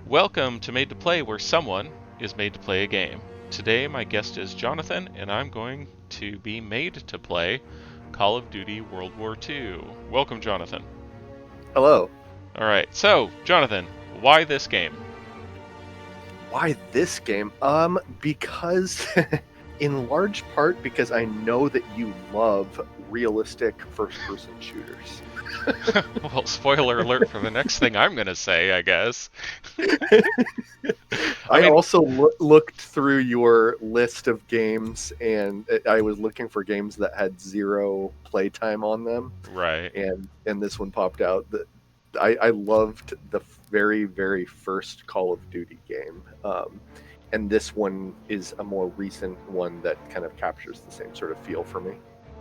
Welcome to Made to Play, where someone is made to play a game. Today my guest is Jonathan, and I'm going to be made to play Call of Duty World War II. Welcome, Jonathan. Hello. Alright, so, Jonathan, why this game? Why this game? Because, in large part, because I know that you love realistic first-person shooters. Well, spoiler alert for the next thing I'm going to say, I guess. I also looked through your list of games, and I was looking for games that had zero playtime on them. Right. And this one popped out. I loved the very, very first Call of Duty game. And this one is a more recent one that kind of captures the same sort of feel for me.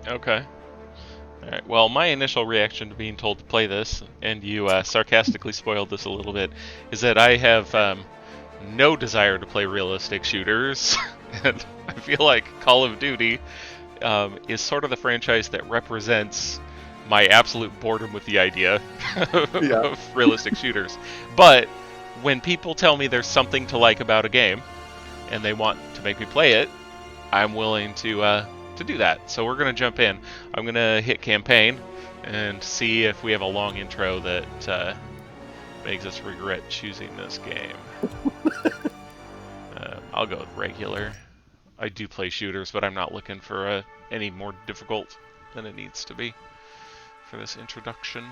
Okay. Alright, well, my initial reaction to being told to play this, and you sarcastically spoiled this a little bit, is that I have no desire to play realistic shooters, and I feel like Call of Duty is sort of the franchise that represents my absolute boredom with the idea of realistic shooters. But when people tell me there's something to like about a game, and they want to make me play it, I'm willing to do that. So we're going to jump in. I'm going to hit campaign and see if we have a long intro that makes us regret choosing this game. I'll go with regular. I do play shooters, but I'm not looking for any more difficult than it needs to be for this introduction.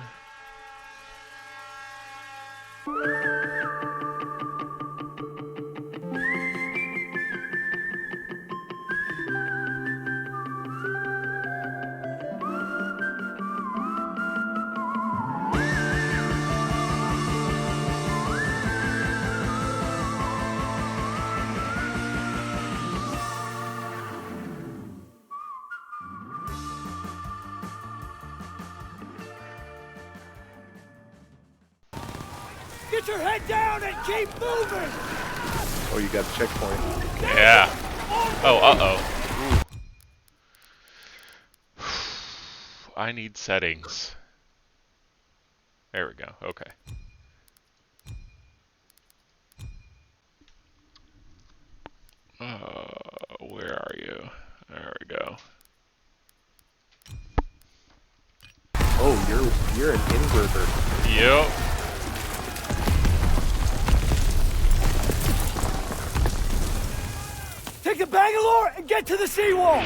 Get your head down and keep moving! Oh, you got a checkpoint. Yeah. Oh, uh-oh. I need settings. There we go. Okay. Where are you? There we go. Oh, you're an inverter. Yep. Take the Bangalore and get to the seawall!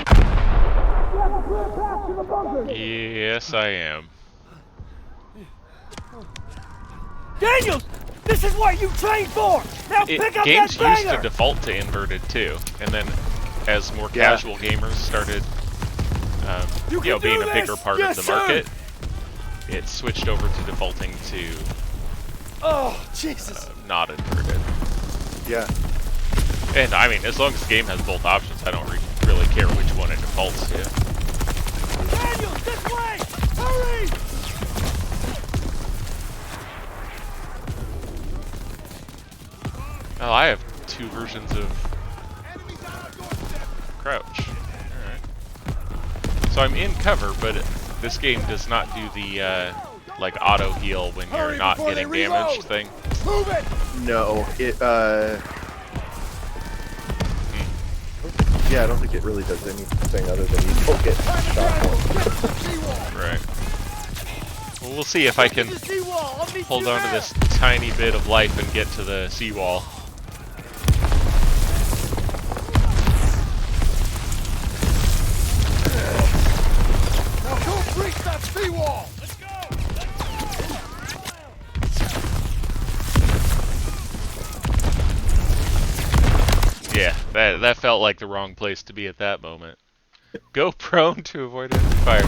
Yes, I am. Daniels! This is what you trained for! Now pick up Games that banger! used to default to inverted too, and then as more casual gamers started, being a bigger part of the market, it switched over to defaulting to not inverted. Yeah. And I mean, as long as the game has both options, I don't really care which one it defaults to. Daniel, this way! Hurry! Oh, I have two versions of crouch. Alright. So I'm in cover, but this game does not do the like auto heal when you're not getting damaged thing. Move it! No, yeah, I don't think it really does anything other than you don't get shot more. Right. Well, we'll see if I can hold on to this tiny bit of life and get to the seawall. Now don't breach that seawall! Let's go! Yeah, that felt like the wrong place to be at that moment. Go prone to avoid enemy fire.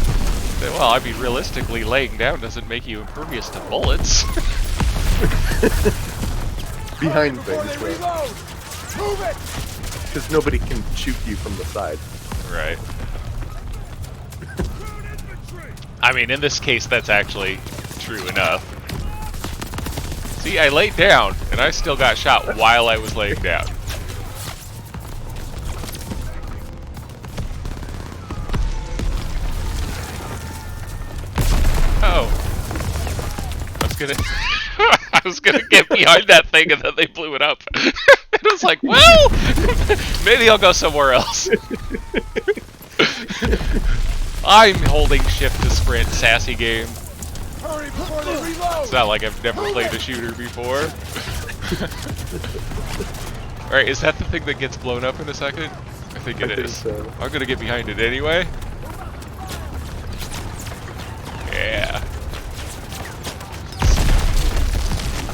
Well, I mean, realistically, laying down doesn't make you impervious to bullets. Behind things, Reload! Move it! because nobody can shoot you from the side. Right. I mean, in this case, that's actually true enough. See, I laid down, and I still got shot while I was laying down. Oh. I was gonna... I was gonna get behind that thing and then they blew it up. And I was like, well, maybe I'll go somewhere else. I'm holding shift to sprint, sassy game. Hurry before they reload! It's not like I've never played a shooter before. Alright, is that the thing that gets blown up in a second? I think it is. So. I'm gonna get behind it anyway. Yeah.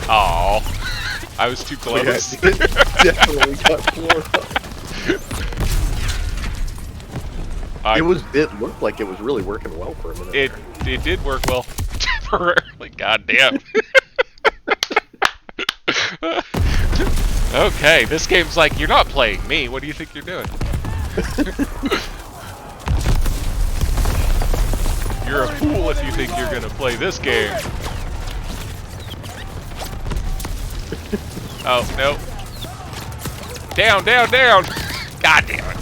Oh, I was too close. Yeah, it definitely got blown up. It looked like it was really working well for a minute. It did work well temporarily. Goddamn. Okay, this game's like, you're not playing me. What do you think you're doing? You're a fool if you think you're gonna play this game. Oh, no. Down, down, down! God damn it.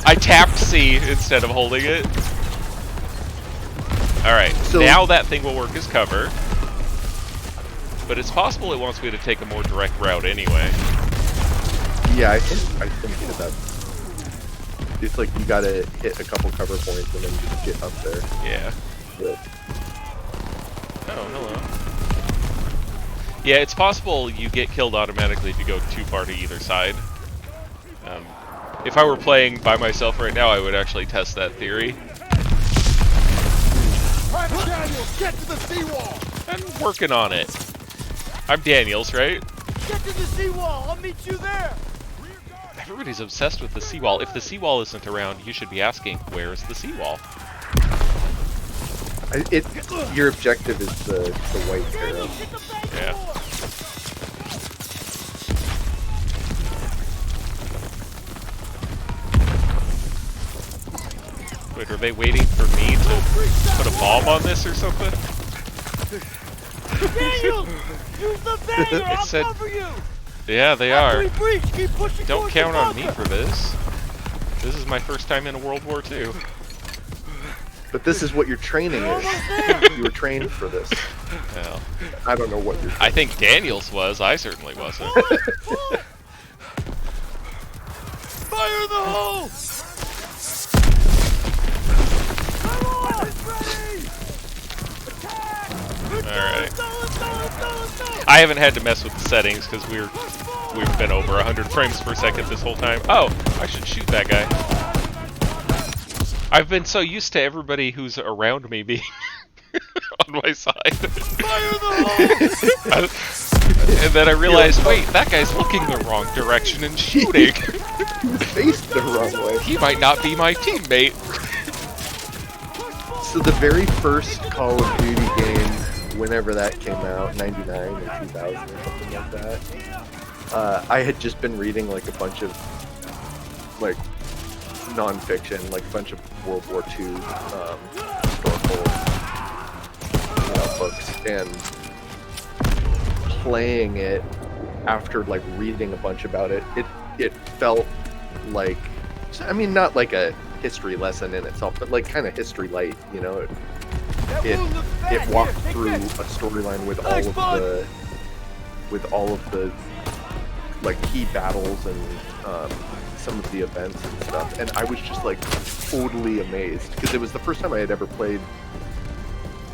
I tapped C instead of holding it. Alright, so now that thing will work as cover. But it's possible it wants me to take a more direct route anyway. Yeah, I think that it's like you gotta hit a couple cover points and then just get up there. Yeah. But, oh, hello. Yeah, it's possible you get killed automatically if you go too far to either side. If I were playing by myself right now, I would actually test that theory. Private Daniels, get to the seawall! I'm working on it. I'm Daniels, right? Get to the seawall! I'll meet you there! Everybody's obsessed with the seawall. If the seawall isn't around, you should be asking, where's the seawall? Your objective is the white arrow. Yeah. Wait, are they waiting for me to put a bomb on this or something? Daniels! Use the banger! I'll said- cover you! Yeah, they After are. we breach, keep pushing Don't towards count the on me bunker. for this. This is my first time in World War II. But this is what your training is. You were trained for this. Well, I don't know what you're. I think Daniels was. I certainly wasn't. Fire in the hole! Come on! It's ready! Attack! Alright. Let's go! I haven't had to mess with the settings because we've been over 100 frames per second this whole time. Oh, I should shoot that guy. I've been so used to everybody who's around me being on my side. Fire the hole! And then I realized, wait, that guy's looking the wrong direction and shooting. Faced the wrong way. He might not be my teammate. So the very first Call of Duty game, whenever that came out, 99 or 2000 or something like that, I had just been reading like a bunch of like non-fiction, like a bunch of World War II historical books, and playing it after like reading a bunch about it, it felt like, I mean, not like a history lesson in itself, but like kind of history light, you know. It walked through a storyline with all of the like key battles and some of the events and stuff, and I was just like totally amazed because it was the first time I had ever played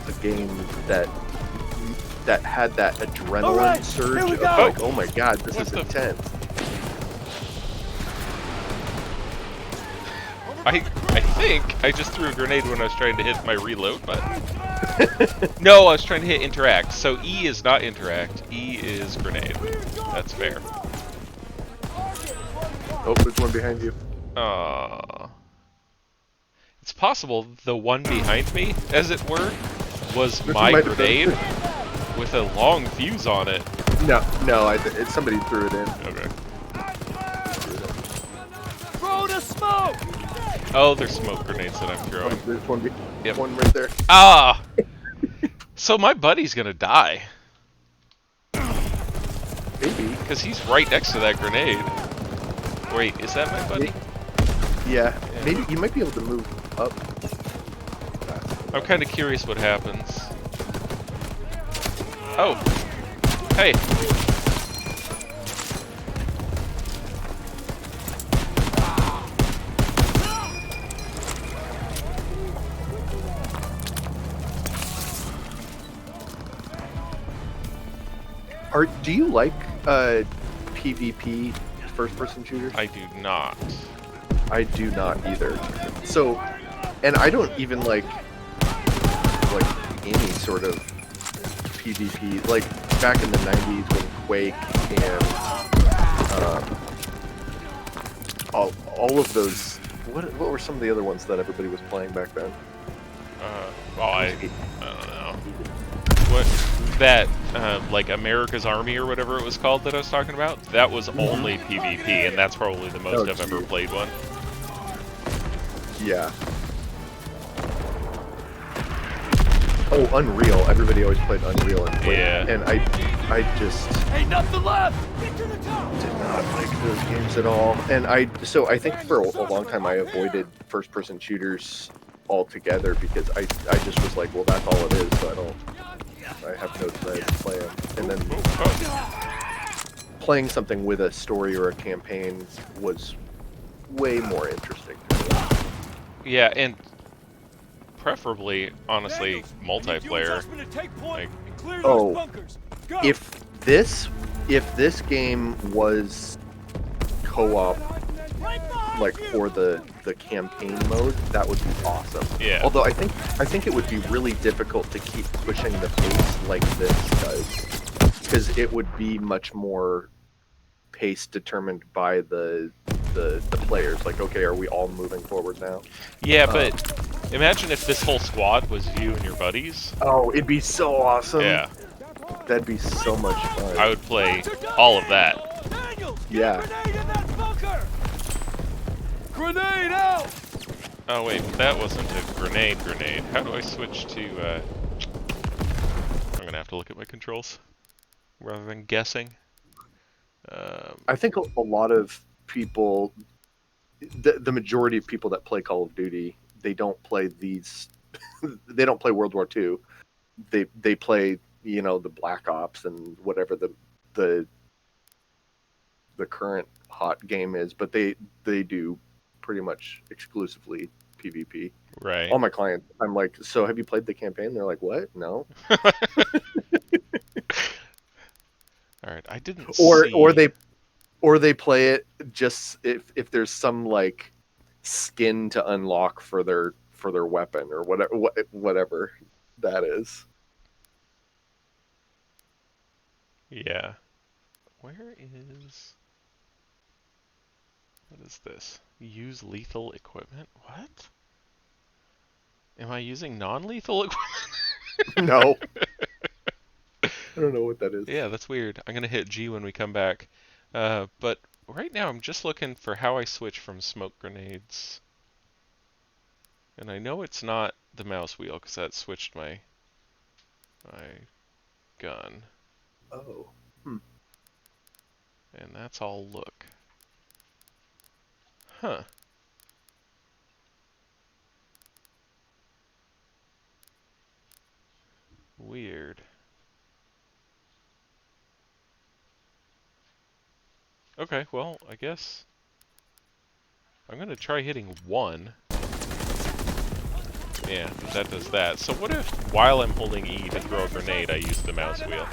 a game that had that adrenaline surge of like, oh my god, this is intense. I think I just threw a grenade when I was trying to hit my reload button. No, I was trying to hit interact. So E is not interact. E is grenade. That's fair. Oh, there's one behind you. It's possible the one behind me, as it were, was my grenade with a long fuse on it. No, somebody threw it in. Okay. Throw the smoke! Oh, there's smoke grenades that I'm throwing. There's one, Yep. one right there. Ah! So my buddy's gonna die. Maybe. Because he's right next to that grenade. Wait, is that my buddy? Yeah, maybe you might be able to move up. I'm kind of curious what happens. Oh! Hey! Do you like PvP first-person shooters? I do not. I do not either. So, and I don't even like any sort of PvP. Like back in the '90s when Quake and all of those. What were some of the other ones that everybody was playing back then? Well, I don't know. What that like America's Army or whatever it was called that I was talking about? That was only PvP, and that's probably the most I've ever played one. Yeah. Oh, Unreal. Everybody always played Unreal and Quake. Yeah. And I just Ain't nothing left! Get to the top! did not like those games at all. And I think for a long time I avoided first-person shooters altogether because I just was like, well, that's all it is, so I have no desire to play them. And then playing something with a story or a campaign was way more interesting to me. Yeah, and preferably, honestly, multiplayer. Like, oh, if this game was co-op, like for the campaign mode, that would be awesome. Yeah. Although I think it would be really difficult to keep pushing the pace like this does, because it would be much more pace determined by the players. Like, okay, are we all moving forward now? Yeah, but imagine if this whole squad was you and your buddies. Oh, it'd be so awesome. Yeah. That'd be so much fun. I would play all of that. Yeah. Grenade out! Oh wait, that wasn't a grenade. How do I switch to, I'm gonna have to look at my controls, rather than guessing. I think a lot of people, the majority of people that play Call of Duty, they don't play these, they don't play World War II. They play, you know, the Black Ops and whatever the current hot game is, but they do pretty much exclusively PvP. Right. All my clients, I'm like, so have you played the campaign? They're like, what? No. All right, I didn't. Or they play it just if there's some like skin to unlock for their weapon or whatever that is. Yeah. What is this? Use lethal equipment? What? Am I using non-lethal equipment? No. I don't know what that is. Yeah, that's weird. I'm gonna hit G when we come back. But right now I'm just looking for how I switch from smoke grenades. And I know it's not the mouse wheel, because that switched my gun. Oh. And that's all look. Huh. Weird. Okay, well, I guess I'm gonna try hitting 1. Yeah, that does that. So what if, while I'm holding E to throw a grenade, I use the mouse wheel?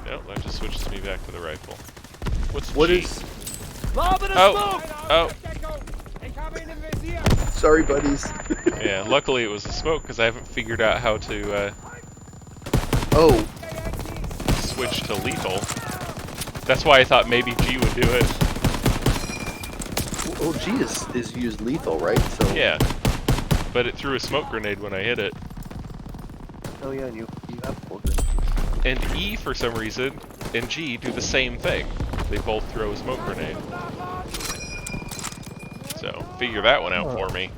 Nope, that just switches me back to the rifle. What G? Oh! Sorry, buddies. Yeah, luckily it was a smoke, because I haven't figured out how to, switch to lethal. That's why I thought maybe G would do it. Well, G is used lethal, right? So Yeah. But it threw a smoke grenade when I hit it. Oh yeah, and you have 4 grenades. And E, for some reason, and G do the same thing. They both throw a smoke grenade. So, figure that one out for me.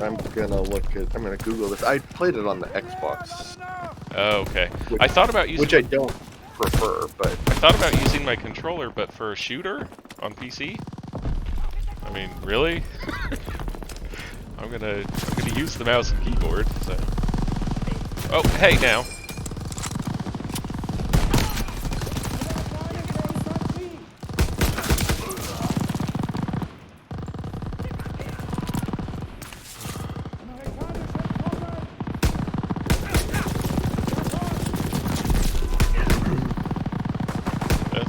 I'm gonna Google this. I played it on the Xbox. Oh, okay. I thought about using... Which I don't prefer, but... I thought about using my controller, but for a shooter on PC? I mean, really? I'm gonna use the mouse and keyboard, so... Oh, hey, now!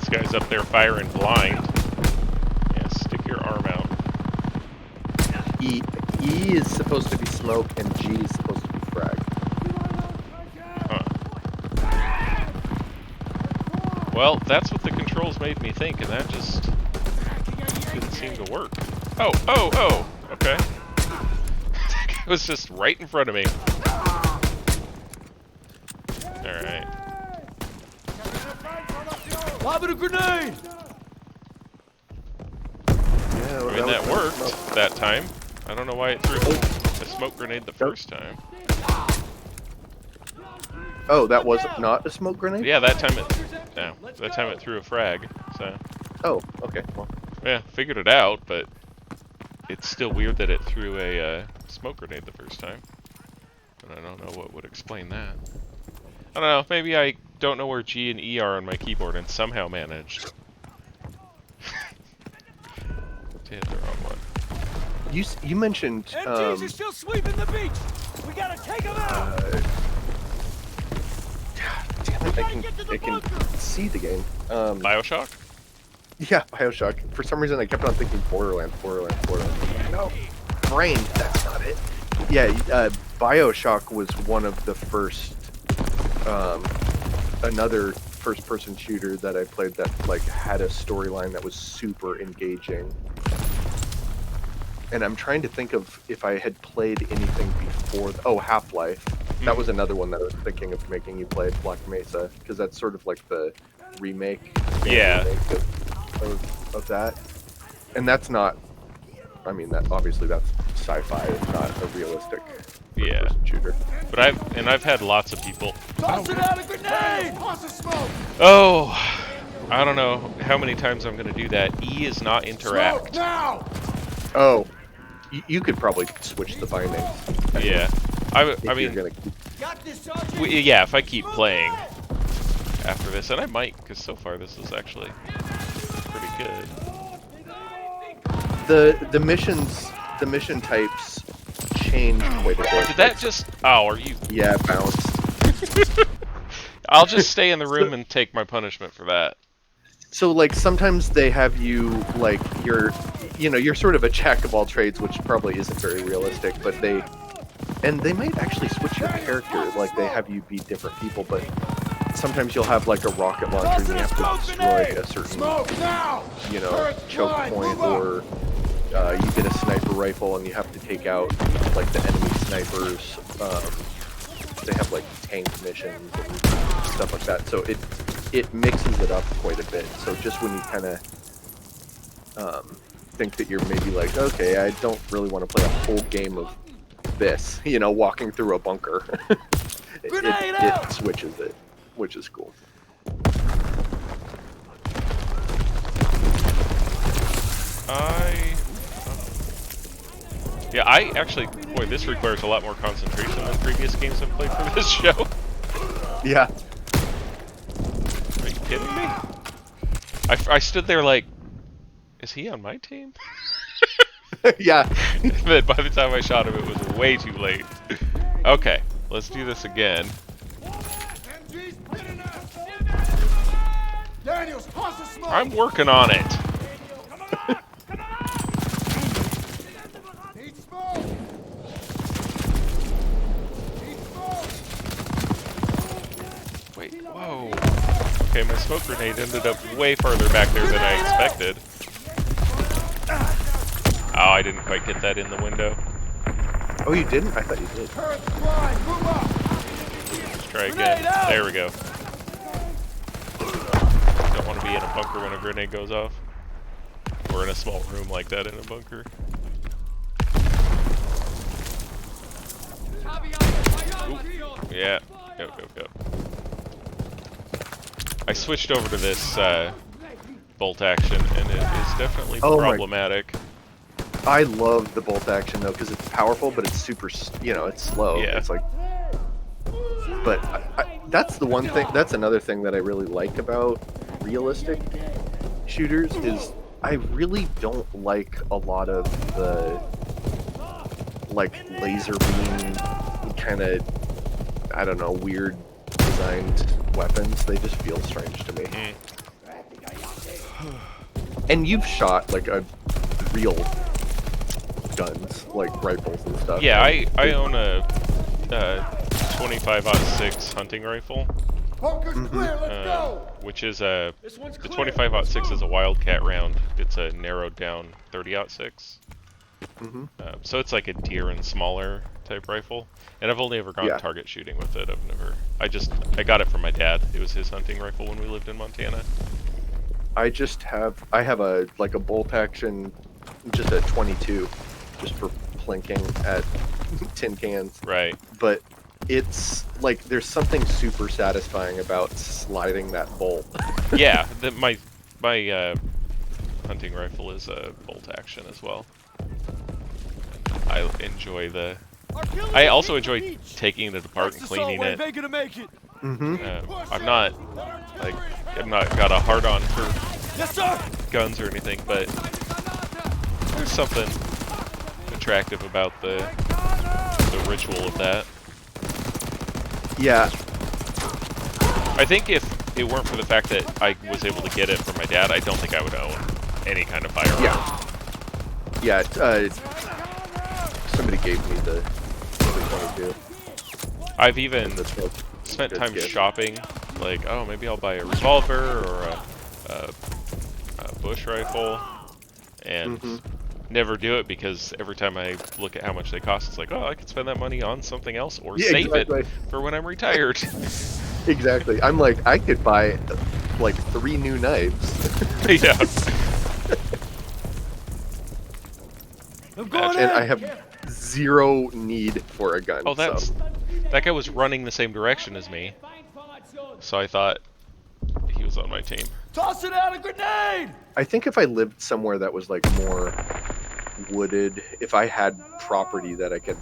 guy's up there firing blind. Yeah, stick your arm out. E is supposed to be smoke, and G is supposed to be frag. Huh. Well, that's what the controls made me think, and that just didn't seem to work. Oh, oh, oh! Okay. It was just right in front of me. Alright. Lob it a grenade! Yeah, well, I mean, that was worked smoke. that time. I don't know why it threw a smoke grenade the first time. Oh, that was not a smoke grenade? Yeah, that time it threw a frag, so... Oh, okay. Well, Yeah, figured it out, but it's still weird that it threw a smoke grenade the first time. And I don't know what would explain that. I don't know, maybe I don't know where G and E are on my keyboard and somehow managed to hit the wrong one. you mentioned MGs are still sweeping the beach! We gotta take them out! damn it, I can see the game. Bioshock? Yeah, Bioshock. For some reason, I kept on thinking Borderlands. No, brain. That's not it. Yeah, Bioshock was one of the first, another first-person shooter that I played that like had a storyline that was super engaging. And I'm trying to think of if I had played anything before. Oh, Half-Life. That was another one that I was thinking of making you play, Black Mesa, because that's sort of like the remake. Yeah. Of that, and that's not. I mean, that obviously that's sci-fi. It's not a realistic first-person shooter. But I've had lots of people. Toss it out a grenade! Toss a smoke! Oh, I don't know how many times I'm gonna do that. E is not interact. Now! Oh, you could probably switch the bindings. Yeah, I If mean, you're gonna keep... Got this, Sergeant! yeah, if I keep playing after this, and I might, because so far this is actually pretty good. the mission types change quite a bit. Did that just? Oh, are you? Yeah, it bounced. I'll just stay in the room and take my punishment for that. So like sometimes they have you like you're sort of a jack of all trades, which probably isn't very realistic, but they might actually switch your character, like they have you be different people, but sometimes you'll have like a rocket launcher and you have to destroy a certain choke point, or you get a sniper rifle and you have to take out like the enemy snipers. They have like tank missions and stuff like that, so it mixes it up quite a bit. So just when you kind of think that you're maybe like, okay, I don't really want to play a whole game of this, walking through a bunker, it switches it, which is cool. Yeah, I actually, boy, this requires a lot more concentration than previous games I've played for this show. Yeah. Are you kidding me? I stood there like, is he on my team? Yeah. But by the time I shot him, it was way too late. Okay, let's do this again. I'm working on it. Wait, whoa. Okay, my smoke grenade ended up way farther back there than I expected. Oh, I didn't quite get that in the window. Oh, you didn't? I thought you did. Let's try again. There we go. Don't want to be in a bunker when a grenade goes off. Or in a small room like that in a bunker. Ooh. Yeah. Go. I switched over to this bolt action, and it is definitely problematic. I love the bolt action though, because it's powerful, but it's super, it's slow. Yeah. It's like, but that's the one thing. That's another thing that I really like about realistic shooters is I really don't like a lot of the like laser beam kind of, I don't know, weird designed weapons. They just feel strange to me. And you've shot like a real guns, like rifles and stuff. Yeah, I own a 25-06 hunting rifle. Which is the 25-06 is a Wildcat round. It's a narrowed down 30-06. So it's like a deer and smaller type rifle. And I've only ever gone target shooting with it. I got it from my dad. It was his hunting rifle when we lived in Montana. I have a bolt action, just a 22, just for plinking at tin cans. Right. But it's like there's something super satisfying about sliding that bolt. Yeah, my hunting rifle is a bolt action as well. I enjoy I also enjoy taking it apart and cleaning it. I'm not got a hard on for guns or anything, but there's something attractive about the ritual of that. Yeah. I think if it weren't for the fact that I was able to get it from my dad, I don't think I would own any kind of firearm. Yeah. Somebody gave me the 22. I've even spent time shopping, like, oh, maybe I'll buy a revolver or a bush rifle, and never do it because every time I look at how much they cost, it's like, oh, I could spend that money on something else or save it for when I'm retired. Exactly. I'm like, I could buy like 3 new knives. Yeah. And I have zero need for a gun. Oh, that guy was running the same direction as me, so I thought he was on my team. Toss it out, a grenade! I think if I lived somewhere that was like more wooded, if I had property that I could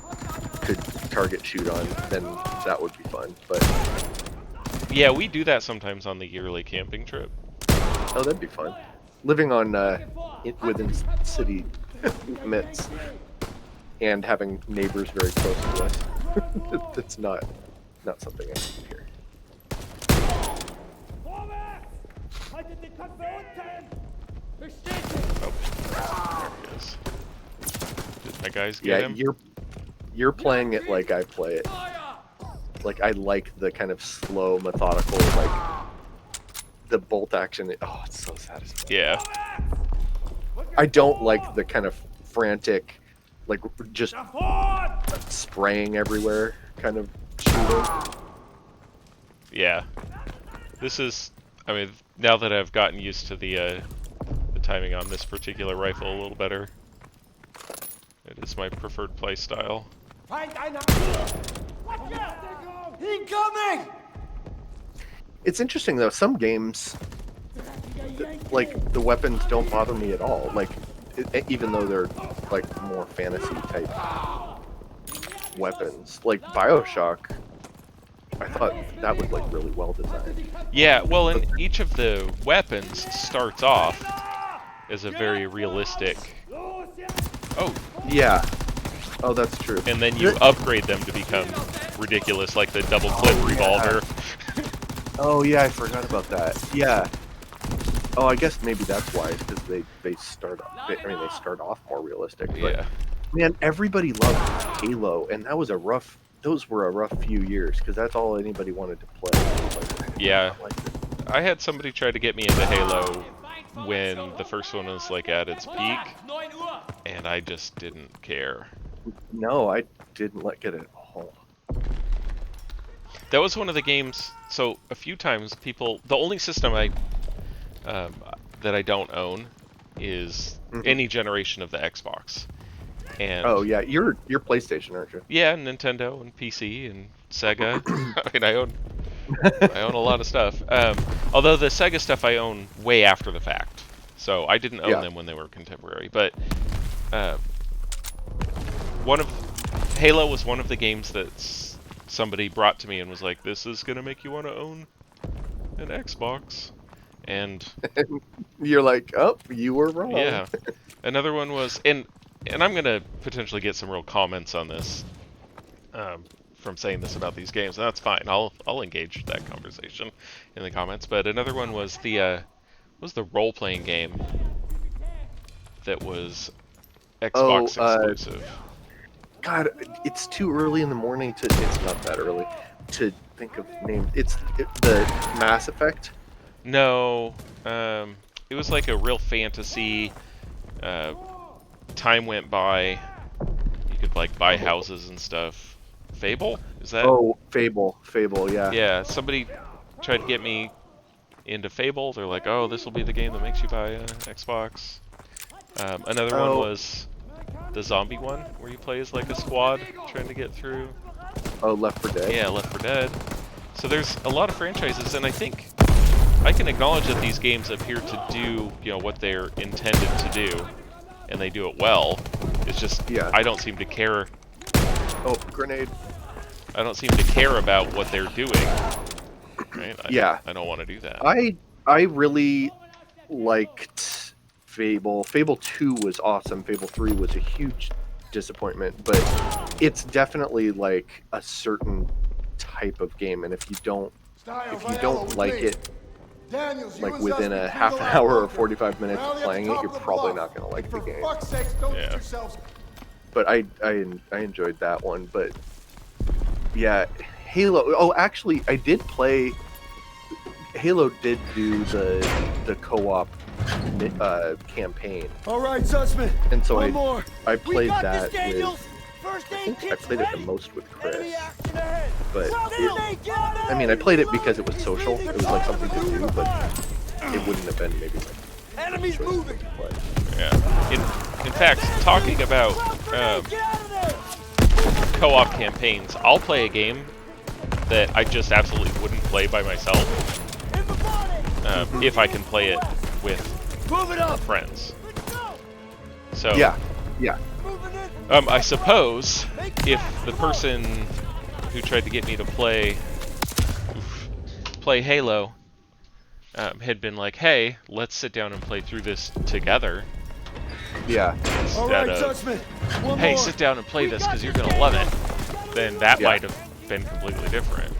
target shoot on, then that would be fun. But yeah, we do that sometimes on the yearly camping trip. Oh, that'd be fun. Living on within city limits and having neighbors very close to us. That's not something I can hear. Oh, there he is. Did my guys get him? You're playing it like I play it. Like I like the kind of slow, methodical, like the bolt action. Oh, it's so satisfying. Yeah. I don't like the kind of frantic, like just spraying everywhere kind of shooting. Yeah. This is, I mean, now that I've gotten used to the timing on this particular rifle a little better, it is my preferred play style. Incoming! It's interesting though, some games, like the weapons don't bother me at all. Like, even though they're like more fantasy type weapons, like BioShock, I thought that was like really well designed. Yeah, well, and each of the weapons starts off as a very realistic. Oh. Yeah. Oh, that's true. And then you upgrade them to become ridiculous, like the double clip revolver. Oh yeah, I forgot about that. Yeah. Oh, I guess maybe that's why, because they start off. They start off more realistic. But, yeah. Man, everybody loved Halo, and that was those were a rough few years, because that's all anybody wanted to play. Yeah. I had somebody try to get me into Halo when the first one was like at its peak, and I just didn't care. No, I didn't like it at all. That was one of the games. So a few times the only system that I don't own is any generation of the Xbox. And oh yeah, you're PlayStation, aren't you? Yeah, Nintendo and PC and Sega. I mean, I own a lot of stuff. Although the Sega stuff I own way after the fact, so I didn't own them when they were contemporary. But Halo was one of the games that somebody brought to me and was like, "This is gonna make you want to own an Xbox," and you're like, "Oh, you were wrong." Yeah. Another one was, and I'm gonna potentially get some real comments on this from saying this about these games, and that's fine. I'll engage that conversation in the comments. But another one was the role-playing game that was Xbox exclusive? God, it's too early in the morning to. It's not that early to think of names. The Mass Effect. No, it was like a real fantasy. Time went by. You could like buy houses and stuff. Fable? Is that? Oh, Fable, yeah. Yeah, somebody tried to get me into Fable. They're like, "Oh, this will be the game that makes you buy an Xbox." Another one was the zombie one, where you play as like a squad trying to get through. Oh, Left 4 Dead. Yeah, Left 4 Dead. So there's a lot of franchises, and I think I can acknowledge that these games appear to do, what they're intended to do, and they do it well. It's just I don't seem to care. Oh, grenade. I don't seem to care about what they're doing. Right? I don't want to do that. I really liked Fable. Fable 2 was awesome. Fable 3 was a huge disappointment, but it's definitely like a certain type of game, and if you don't like it, like within a half an hour or 45 minutes of playing it, you're probably not going to like the game. Yeah. But I enjoyed that one. But yeah, Halo. Oh, actually, I did play. Halo did do the co-op campaign. All right, Sussman. And so more. I played that with. I played it the most with Chris. But I played it because it was social. It was like something to do, but it wouldn't have been maybe like. Enemies moving. Yeah. In fact, talking about co-op campaigns, I'll play a game that I just absolutely wouldn't play by myself if I can play it with friends. So yeah. I suppose if the person who tried to get me to play Halo had been like, "Hey, let's sit down and play through this together." Yeah. Instead of, "Hey, sit down and play this because you're gonna love it," then that might have been completely different.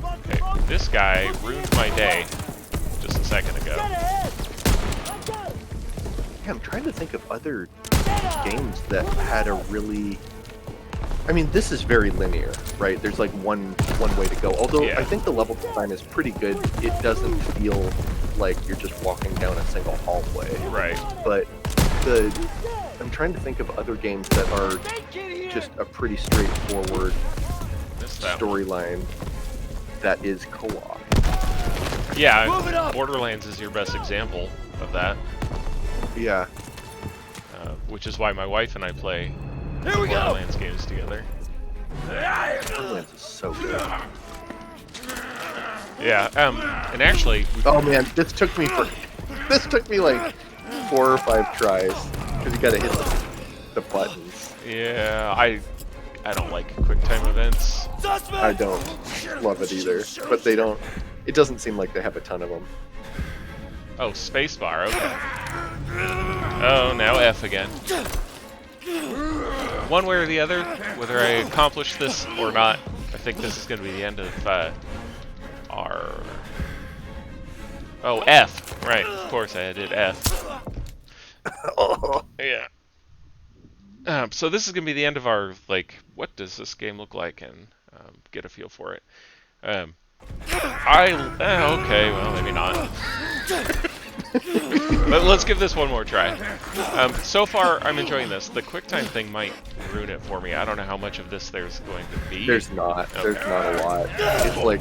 Okay, this guy ruined my day just a second ago. Yeah, I'm trying to think of other games that had a really. This is very linear, right? There's like one way to go. Although I think the level design is pretty good. It doesn't feel like you're just walking down a single hallway. Right. But I'm trying to think of other games that are just a pretty straightforward storyline that is co-op. Yeah, Borderlands is your best example of that. Yeah. Which is why my wife and I play Borderlands games together. Borderlands is so good. Yeah, and actually... Oh man, this took me like 4 or 5 tries, because you gotta hit the buttons. Yeah, I don't like QuickTime events. I don't love it either, but it doesn't seem like they have a ton of them. Oh, spacebar, okay. Oh, now F again. One way or the other, whether I accomplish this or not, I think this is going to be the end of our... Oh, F. Right, of course I did F. Yeah. So this is going to be the end of our, what does this game look like, and get a feel for it. Okay, well, maybe not. But let's give this one more try. So far, I'm enjoying this. The QuickTime thing might ruin it for me. I don't know how much of this there's going to be. There's not. Okay. There's not a lot. It's like,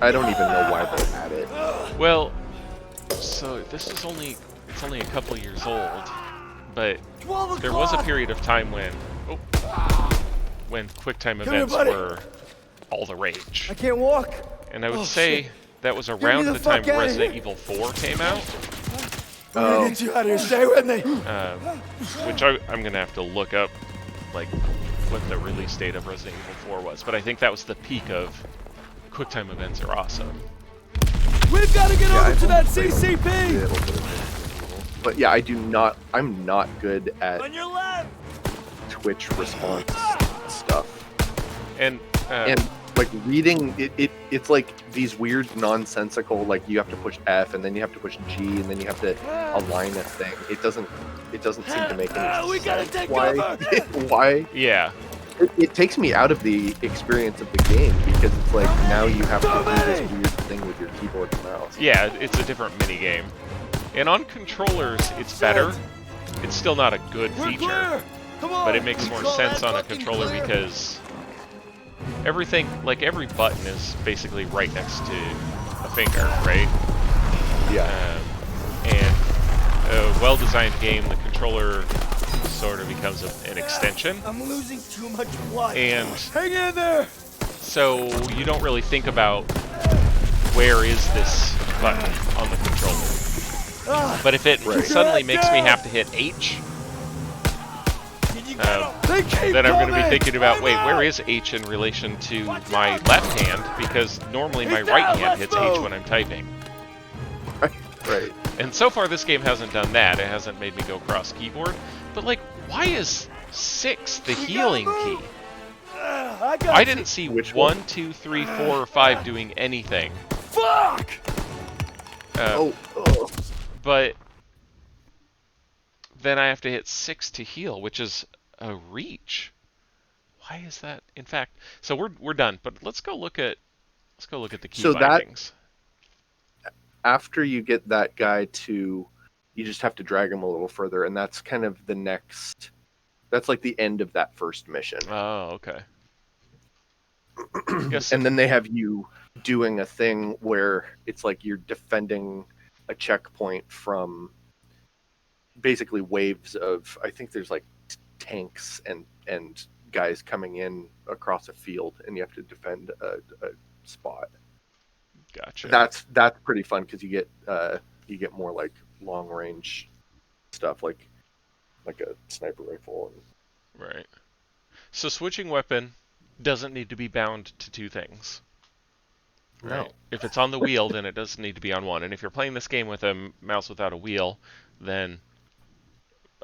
I don't even know why they had it. Well, so this is only a couple years old, but there was a period of time when QuickTime events were all the rage. I can't walk. And I would say that was around the time Resident Evil 4 came out. I'm gonna get you out of here. Stay with me. Which I'm gonna have to look up, what the release date of Resident Evil 4 was. But I think that was the peak of QuickTime events are awesome. We've got to get over to that CCP. But yeah, I'm not good at Twitch response stuff. And like reading it's like these weird nonsensical, like you have to push F and then you have to push G and then you have to align a thing. It doesn't seem to make any We gotta sense take why cover! why Yeah. it takes me out of the experience of the game, because it's like now you have to do this weird thing with your keyboard and mouse. Yeah, it's a different mini game. And on controllers, it's better. It's still not a good feature, Come on! but it makes more sense on a controller because everything, like every button is basically right next to a finger, right? Yeah. And a well-designed game, the controller sort of becomes an extension. I'm losing too much blood. And Hang in there! so you don't really think about where is this button on the controller. But if it suddenly makes me have to hit H, then I'm going to be thinking about, wait, where is H in relation to my left hand? Because normally my right hand hits H when I'm typing. Right. And so far this game hasn't done that. It hasn't made me go cross keyboard. But like, why is 6 the healing key? I didn't see Which 1, 2, 3, 4, or 5 doing anything. Fuck! Oh. But then I have to hit 6 to heal, which is a reach. Why is that? In fact, so we're done. But let's go look at the key bindings. After you get that guy you just have to drag him a little further, and that's kind of the next. That's like the end of that first mission. Oh, okay. Yes. And then they have you doing a thing where it's like you're defending a checkpoint from basically waves of, I think there's like tanks and guys coming in across a field, and you have to defend a spot. Gotcha. That's pretty fun because you get more like long range stuff, like a sniper rifle. Right. So switching weapon doesn't need to be bound to two things. Right. No. If it's on the wheel, then it doesn't need to be on one. And if you're playing this game with a mouse without a wheel, then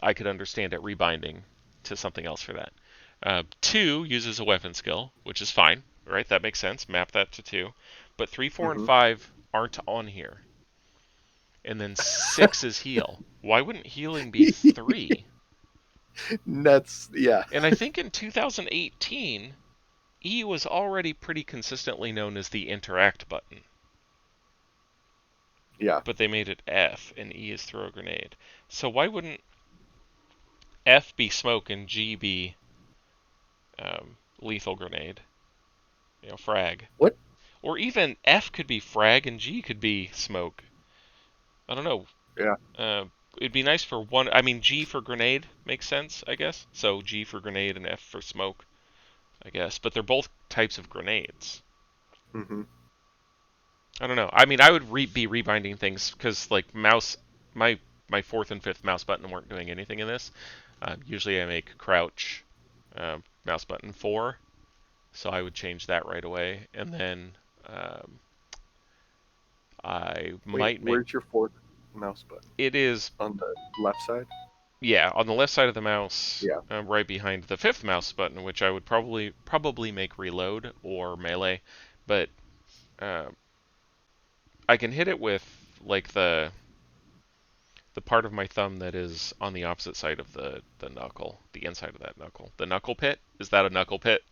I could understand it rebinding to something else for that. 2 uses a weapon skill, which is fine, right? That makes sense. Map that to 2. But 3, 4, and 5 aren't on here. And then 6 is heal. Why wouldn't healing be 3? Yeah. And I think in 2018, E was already pretty consistently known as the interact button. Yeah. But they made it F, and E is throw a grenade. So why wouldn't F be smoke and G be lethal grenade? Frag. What? Or even F could be frag and G could be smoke. I don't know. Yeah. It'd be nice for one. I mean, G for grenade makes sense, I guess. So G for grenade and F for smoke, I guess. But they're both types of grenades. Mm-hmm. I don't know. I mean, I would be rebinding things because, like, mouse, my 4th and 5th mouse button weren't doing anything in this. Usually I make crouch mouse button 4, so I would change that right away. And then I might make... Where's your 4th mouse button? It is... On the left side? Yeah, on the left side of the mouse, yeah. Right behind the 5th mouse button, which I would probably make reload or melee. But I can hit it with, like, the part of my thumb that is on the opposite side of the knuckle, the inside of that knuckle. The knuckle pit? Is that a knuckle pit?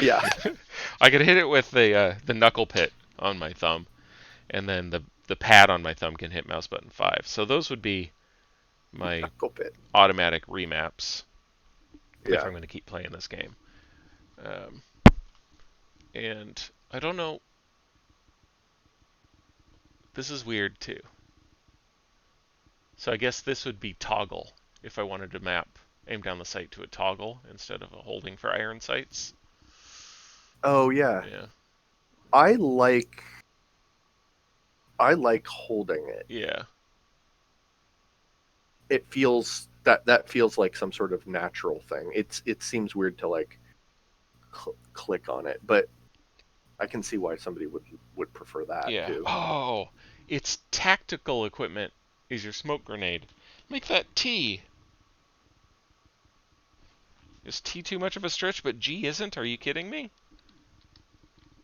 Yeah. I could hit it with the knuckle pit on my thumb, and then the pad on my thumb can hit mouse button 5. So those would be my automatic remaps if I'm going to keep playing this game. And I don't know. This is weird too. So I guess this would be toggle if I wanted to aim down the sight to a toggle instead of a holding for iron sights. Oh yeah. Yeah. I like holding it. Yeah. It feels that feels like some sort of natural thing. It seems weird to like click on it, but I can see why somebody would prefer that too. Oh, it's tactical equipment is your smoke grenade. Make that T. Is T too much of a stretch, but G isn't? Are you kidding me?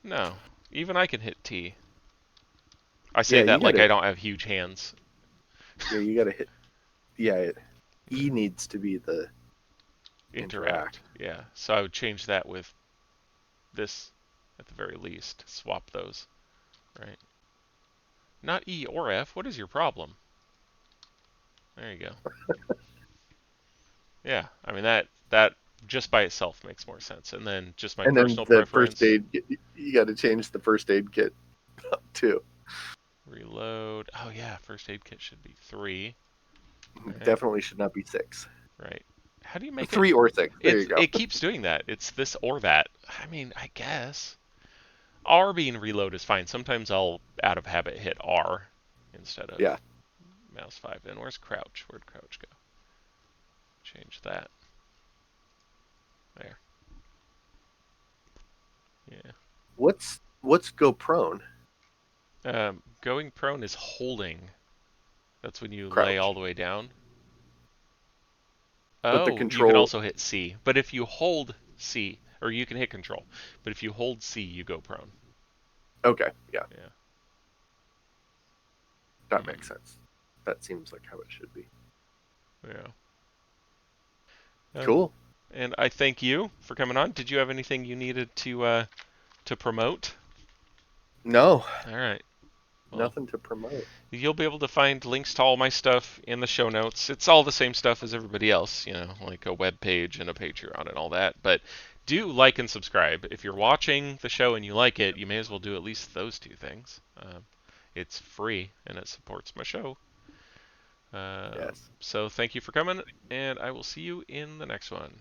No. Even I can hit T. I say Yeah, you that like gotta. I don't have huge hands. Yeah, you gotta hit. Yeah, E needs to be the Interact. interact. Yeah. So I would change that with this at the very least. Swap those. Right. Not E or F. What is your problem? There you go. Yeah. I mean that just by itself makes more sense. And then just my And then personal the first preference. aid, you got to change the first aid kit too. Reload. Oh yeah, first aid kit should be 3. Right. Definitely should not be 6. Right. How do you make it? 3 or 6. There you go. It keeps doing that. It's this or that. I mean, I guess R being reload is fine. Sometimes I'll out of habit hit R instead of Yeah. mouse 5. And where's crouch? Where'd crouch go? Change that. There. Yeah. What's go prone? Going prone is holding. That's when you lay all Crouch. the way down. But the Oh, you can control. also hit C. But if you hold C, or you can hit control. But if you hold C, you go prone. Okay, yeah, Yeah. that makes sense. That seems like how it should be. Yeah. Cool. And I thank you for coming on. Did you have anything you needed to promote? No, All right. Well, nothing to promote. you'll be able to find links to all my stuff in the show notes. It's all the same stuff as everybody else, like a web page and a Patreon and all that. But do like and subscribe. If you're watching the show and you like it, you may as well do at least those 2 things. It's free and it supports my show. Yes. So thank you for coming, and I will see you in the next one.